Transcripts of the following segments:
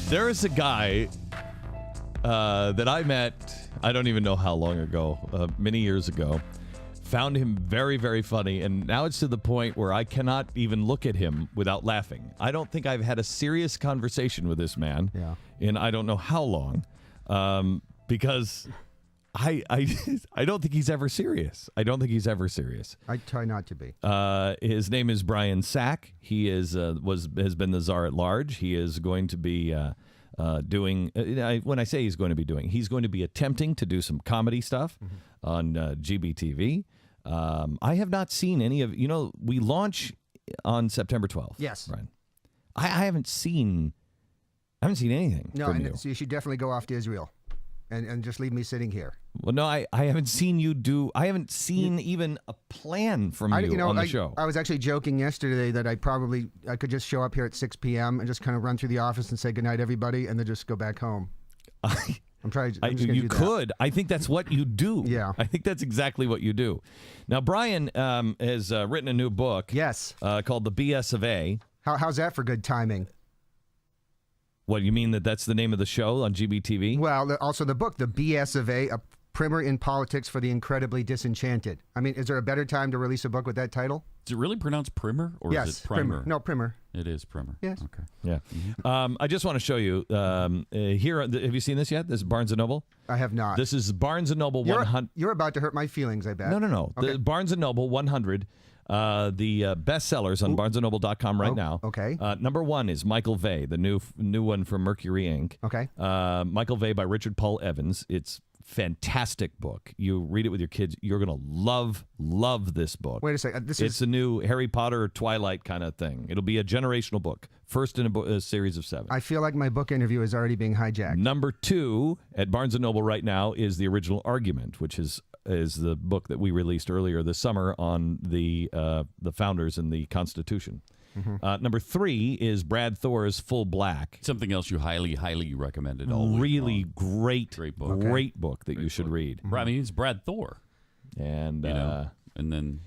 There is a guy that I met, I don't even know how long ago, many years ago. Found him very, very funny, and now it's to the point where I cannot even look at him without laughing. I don't think I've had a serious conversation with this man in I don't know how long, because I don't think he's ever serious. I don't think he's ever serious. I try not to be. His name is Brian Sack. He has been the Czar-at-Large. He is going to be doing. When I say he's going to be attempting to do some comedy stuff on GBTV. I have not seen any of. We launch on September 12th. Yes, Brian. I haven't seen anything. No, from you. So you should definitely go off to Israel, and just leave me sitting here. Well, no, I haven't seen you do. I haven't seen even a plan from you on the show. I was actually joking yesterday that I could just show up here at 6 p.m. and just kind of run through the office and say goodnight, everybody, and then just go back home. I'm trying. You could. I think that's what you do. Yeah. I think that's exactly what you do. Now, Brian has written a new book. Yes. Called The BS of A. How's that for good timing? What, you mean that's the name of the show on GBTV? Well, also the book, The BS of A primer in politics for the incredibly disenchanted. I mean, is there a better time to release a book with that title? Is it really pronounced primer or yes, is it primer? No, primer. It is primer. Yes. Okay. Yeah. I just want to show you here. Have you seen this yet? This is Barnes & Noble? I have not. This is Barnes & Noble 100. You're about to hurt my feelings, I bet. No. Okay. The Barnes & Noble 100, the bestsellers on BarnesandNoble.com right now. Okay. Number one is Michael Vey, the new one from Mercury Inc. Okay. Michael Vey by Richard Paul Evans. It's fantastic book. You read it with your kids. You're going to love this book. Wait a second. It's a new Harry Potter, Twilight kind of thing. It'll be a generational book. First in a series of 7. I feel like my book interview is already being hijacked. Number 2 at Barnes & Noble right now is The Original Argument, which is the book that we released earlier this summer on the founders and the Constitution. Number 3 is Brad Thor's Full Black. Something else you highly, highly recommended. Really great book. Great book that you should read. I mean, it's Brad Thor. And and then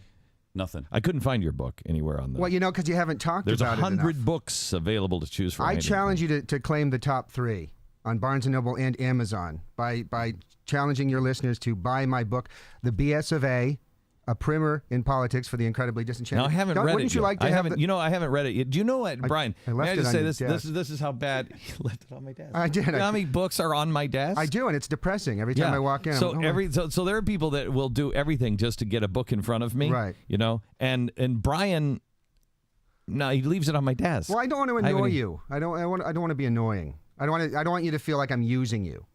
nothing. I couldn't find your book anywhere on the. Well, because you haven't talked There's about it enough. 100 books available to choose from. I challenge you to claim the top 3 on Barnes & Noble and Amazon by challenging your listeners to buy my book, The BS of A primer in politics for the incredibly disenchanted. No, I haven't read it. Wouldn't you like to I have haven't. I haven't read it yet. Do you know what, Brian? I left may I it just on say your this? desk. This is how bad you left it on my desk. I did. You know how many books are on my desk? I do, and it's depressing every time I walk in. So so there are people that will do everything just to get a book in front of me. Right. And Brian, no, he leaves it on my desk. Well, I don't want to annoy you. I don't want to be annoying. I don't want you to feel like I'm using you.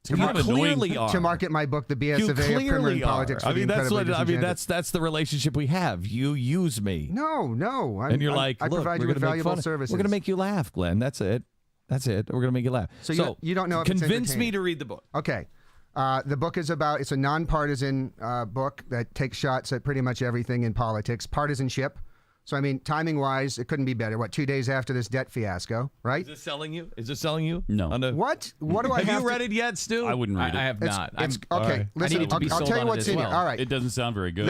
You clearly are. To market my book, The BS You of A primer in clearly politics. are. For the incredibly disenchanted. That's the relationship we have. You use me. No. And you're like, I look, provide we're you with gonna make valuable fun. services. We're going to make you laugh, Glenn. That's it. We're going to make you laugh. So you don't know if it's convince me entertaining. to read the book. Okay. The book is it's a nonpartisan book that takes shots at pretty much everything in politics. Partisanship. So, I mean, timing-wise, it couldn't be better. 2 days after this debt fiasco, right? Is this selling you? No. What? What do I have Have you to... read it yet, Stu? I wouldn't read it. I have not. Okay, right. listen, I need to be I'll sold tell you on it what's as in well. here. All right. It doesn't sound very good.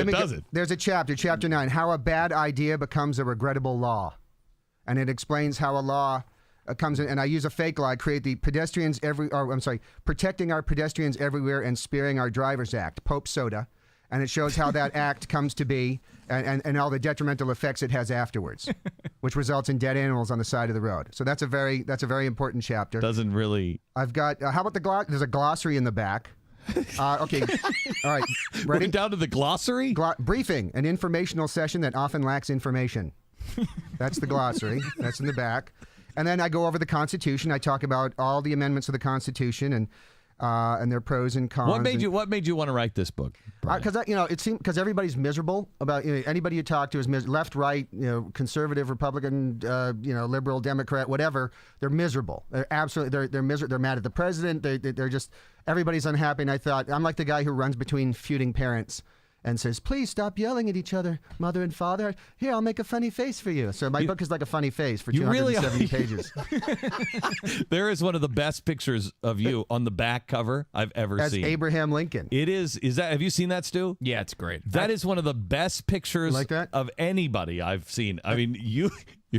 There's a chapter 9, How a Bad Idea Becomes a Regrettable Law. And it explains how a law comes in, and I use a fake law, create the Protecting Our Pedestrians Everywhere and Sparing Our Drivers Act, Pope Soda. And it shows how that act comes to be and all the detrimental effects it has afterwards, which results in dead animals on the side of the road. So that's a very important chapter. Doesn't really. I've got, how about there's a glossary in the back. Okay. All right. Ready? We're down to the glossary? Briefing, an informational session that often lacks information. That's the glossary. That's in the back. And then I go over the Constitution. I talk about all the amendments of the Constitution and their pros and cons. What made you want to write this book? Because it seems everybody's miserable about anybody you talk to is left, right, conservative, Republican, liberal, Democrat, whatever. They're miserable. They're absolutely they're miserable. They're mad at the president. They're just everybody's unhappy. And I thought I'm like the guy who runs between feuding parents. and says, "Please stop yelling at each other, mother and father. Here, I'll make a funny face for you." So my book is like a funny face for 270 pages. There is one of the best pictures of you on the back cover I've ever As seen. Abraham Lincoln. It is. Is that? Have you seen that, Stu? Yeah, it's great. That is one of the best pictures Like that? of anybody I've seen. I mean, you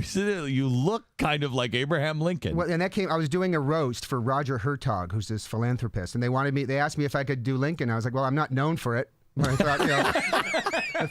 sitting there, you look kind of like Abraham Lincoln. Well, and that came. I was doing a roast for Roger Hertog, who's this philanthropist, and they asked me if I could do Lincoln. I was like, well, I'm not known for it. I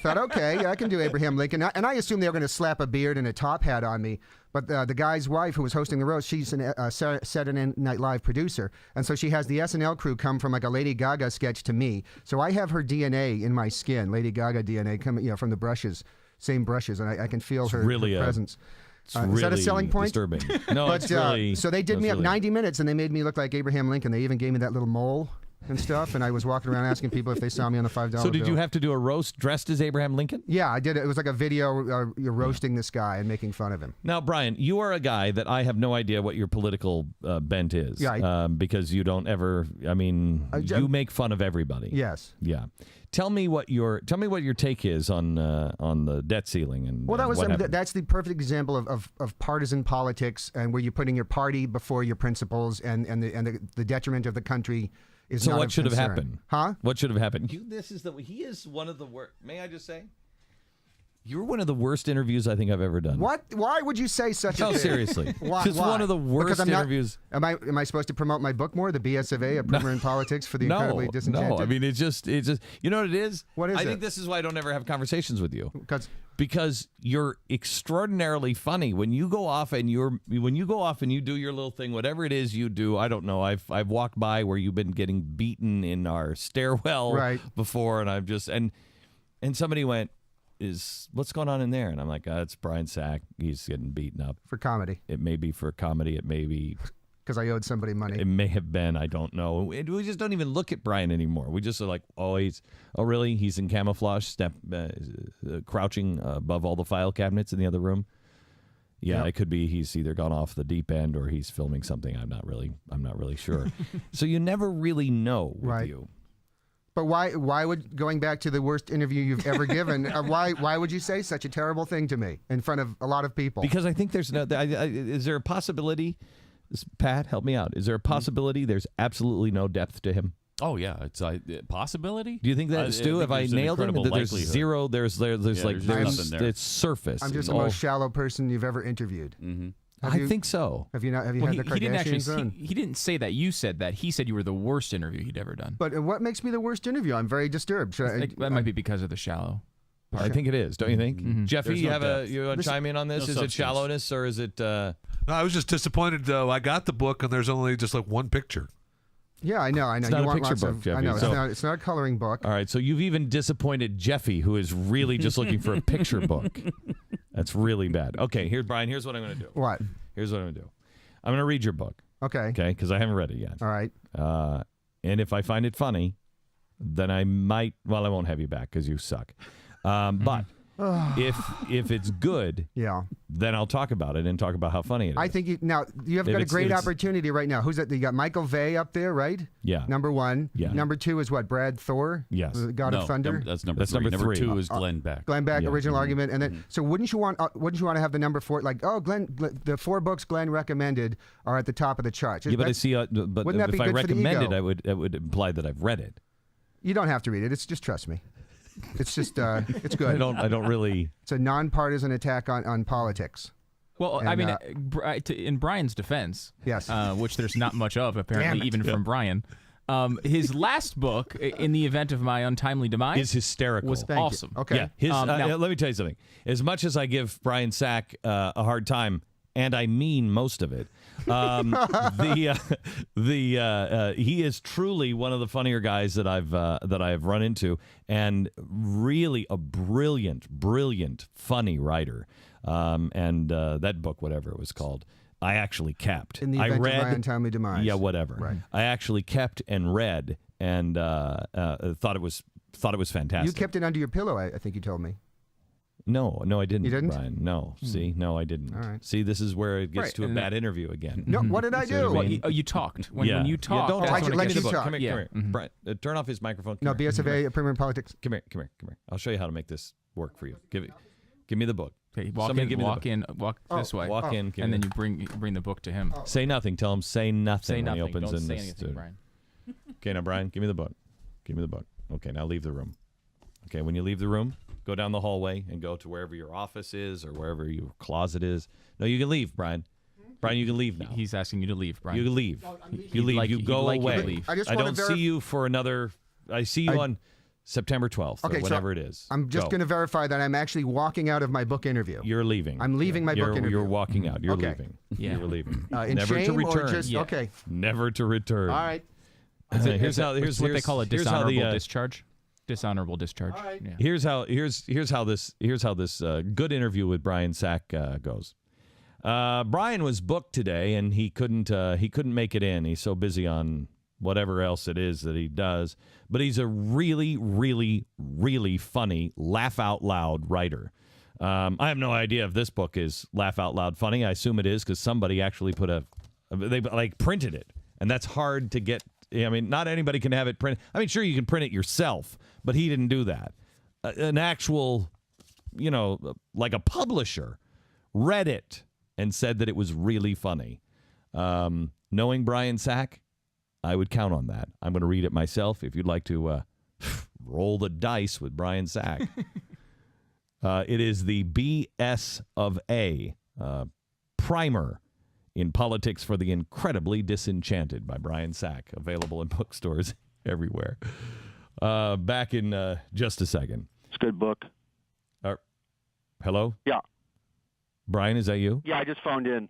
thought, okay, yeah, I can do Abraham Lincoln. And I assumed they were going to slap a beard and a top hat on me. But the guy's wife, who was hosting the roast, she's a Saturday Night Live producer. And so she has the SNL crew come from like a Lady Gaga sketch to me. So I have her DNA in my skin, Lady Gaga DNA, coming from the brushes, same brushes. And I can feel her presence. It's is really that a selling point? disturbing. No, But, it's really. so they did me up really- 90 minutes, and they made me look like Abraham Lincoln. They even gave me that little mole and stuff, and I was walking around asking people if they saw me on the $5 So did bill. you have to do a roast dressed as Abraham Lincoln? Yeah, I did. It was like a video you're roasting this guy and making fun of him. Now, Brian, you are a guy that I have no idea what your political bent is. Yeah, because you don't ever. I mean, you make fun of everybody. Yes. Yeah. Tell me what your take is on the debt ceiling and Well, that was what happened. that's the perfect example of partisan politics, and where you're putting your party before your principles, and the detriment of the country is So not what of should have concern. happened? Huh? What should have happened? He is one of the worst. May I just say? You're one of the worst interviews I think I've ever done. What? Why would you say such a No, thing? seriously. Why? Just one of the worst Because I'm not- interviews. Am I supposed to promote my book more? The BS of A, a primer in politics for the incredibly disenchanted? No. I mean, it's just. You know what it is? What is I it? think this is why I don't ever have conversations with you. 'Cause- Because you're extraordinarily funny when you go off and you do your little thing, whatever it is you do. I don't know. I've walked by where you've been getting beaten in our stairwell Right. before, and I've just and somebody went, what's going on in there? And I'm like, it's Brian Sack. He's getting beaten up. for comedy, It may be for comedy. It may be. because I owed somebody money. It may have been. I don't know. We just don't even look at Brian anymore. We just are like, really? He's in camouflage, crouching above all the file cabinets in the other room. Yeah, Yep. It could be he's either gone off the deep end or he's filming something. I'm not really sure. So you never really know with Right. you. But why would, going back to the worst interview you've ever given, why would you say such a terrible thing to me in front of a lot of people? Because I think there's no. Is there a possibility? Pat, help me out. Is there a possibility there's absolutely no depth to him? Oh yeah, it's a possibility. Do you think that, Stu? Have I there's an nailed him? incredible That there's likelihood. zero. There's Yeah, like there's nothing there. it's surface. I'm just It's the all- most shallow person you've ever interviewed. Mm-hmm. I think so. Have you not? Have you Well, had the he didn't Kardashians actually. on? He didn't say that. You said that. He said you were the worst interview he'd ever done. But what makes me the worst interview? I'm very disturbed. Should I, That might be because of the shallow. I think it is. Don't you think, Jeffy? There's You no have depth. you want to chime in on this? no Is it substance. shallowness or is it? No, I was just disappointed though. I got the book and there's only just like one picture. Yeah, I know. It's you not a want picture lots book, of, Jeffy, I know. so- It's not a coloring book. All right, so you've even disappointed Jeffy, who is really just looking for a picture book. That's really bad. Okay, Brian. Here's what I'm going to do. What? Here's what I'm going to do. I'm going to read your book, Okay. okay? Because I haven't read it yet. All right. And if I find it funny, then I might. Well, I won't have you back because you suck. But if it's good, Yeah. then I'll talk about it and talk about how funny it is. I think you have If got a it's- great if it's- opportunity right now. Who's that? You got Michael Vey up there, right? Yeah. Number one. Yeah. Number two is what? Brad Thor? Yes. The God no, of Thunder? that's number That's three. number Number three. two is Glenn Beck. Glenn Beck, Yeah. original argument, and then so wouldn't you want to have the number four? Like, oh, Glenn, the 4 books Glenn recommended are at the top of the charts. Yeah, but I That's- see. But wouldn't that if be I good for the recommend it, ego? it would imply that I've read it. You don't have to read it. It's just trust me. It's just it's I good. don't really. It's a nonpartisan attack on politics. Well, And, I mean, in Brian's defense, Yes. which there's not much of Damn apparently, it. even from Brian. His last book, In the Event of My Untimely Demise, Is hysterical. was Thank you. awesome. Okay. Yeah. His. now- Let me tell you something. As much as I give Brian Sack a hard time, and I mean most of it, he is truly one of the funnier guys that I've run into, and really a brilliant, funny writer. And that book, whatever it was called, I actually kept. In the I event read, of my untimely demise. Yeah, whatever. Right. I actually kept and read, and thought it was fantastic. You kept it under your pillow, I think you told me. No, I didn't. You didn't? Brian. No. See, no, I didn't. All right. See, this is where it gets Right, to a and bad interview again. No, what did I See what do? I mean? You talked. When you talked, don't that's talk. when it let Give you me gets- the book. talk. Come here, Yeah. come here. Brian, turn off his microphone. No, Come here. BS Premium Politics. Come here. I'll show you how to make this work for you. Give me the book. Okay, walk Somebody in, give me the walk book. in, walk this way, Walk in. give and me then you bring the book to him. Say nothing. Tell him say nothing Say when nothing. he opens Don't in say this. anything, Brian. Okay, now Brian, give me the book. Give me the book. Okay, now leave the room. Okay, when you leave the room, go down the hallway and go to wherever your office is or wherever your closet is. No, you can leave, Brian. Brian, you can leave now. He's asking you to leave, Brian. You can leave. You leave. like- you he'd go like you to away. leave. I just I wanna don't see you for another. I see you on September 12th Okay, or whenever it is. I'm just Go. going to verify that I'm actually walking out of my book interview. You're leaving. I'm leaving my book interview. You're walking out. You're Okay. leaving. Yeah. You're leaving. In Never shame to return. or just Yeah. okay? Never to return. All right. Here's how. It's what they call a here's how the, dishonorable discharge. Dishonorable discharge. All right. Yeah. Here's how this good interview with Brian Sack goes. Brian was booked today, and he couldn't make it in. He's so busy on whatever else it is that he does. But he's a really, really, really funny, laugh out loud writer. I have no idea if this book is laugh out loud funny. I assume it is because somebody actually they printed it, and that's hard to get. I mean, not anybody can have it printed. I mean, sure, you can print it yourself, but he didn't do that. An actual, like a publisher read it and said that it was really funny. Knowing Brian Sack, I would count on that. I'm going to read it myself. If you'd like to roll the dice with Brian Sack. It is the BS of A primer in politics for the incredibly disenchanted by Brian Sack, available in bookstores everywhere. Back in just a second. It's a good book. Hello? Yeah. Brian, is that you? Yeah, I just phoned in.